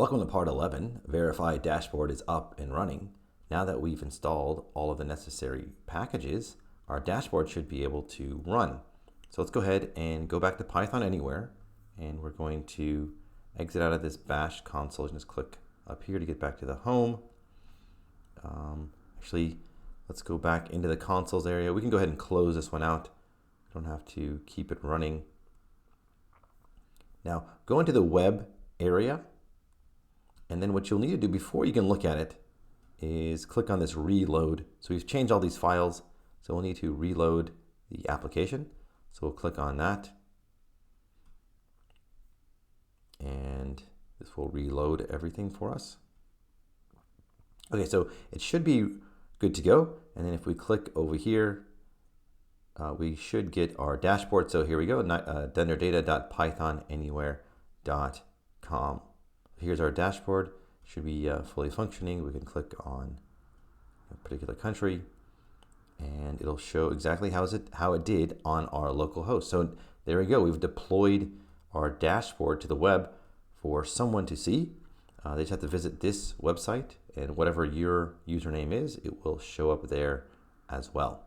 Welcome to part 11. Verify dashboard is up and running. Now that we've installed all of the necessary packages, our dashboard should be able to run. So let's go ahead and go back to Python Anywhere, and we're going to exit out of this bash console and just click up here to get back to the home. Actually, let's go back into the consoles area. We can go ahead and close this one out. Don't have to keep it running. Now go into the web area, and then what you'll need to do before you can look at it is click on this reload. So we've changed all these files, so we'll need to reload the application. So we'll click on that, and this will reload everything for us. Okay, so it should be good to go. And then if we click over here, we should get our dashboard. So here we go, denderdata.pythonanywhere.com. Here's our dashboard. Should be fully functioning. We can click on a particular country, and it'll show exactly how it did on our local host. So there we go. We've deployed our dashboard to the web for someone to see. They just have to visit this website, and whatever your username is, it will show up there as well.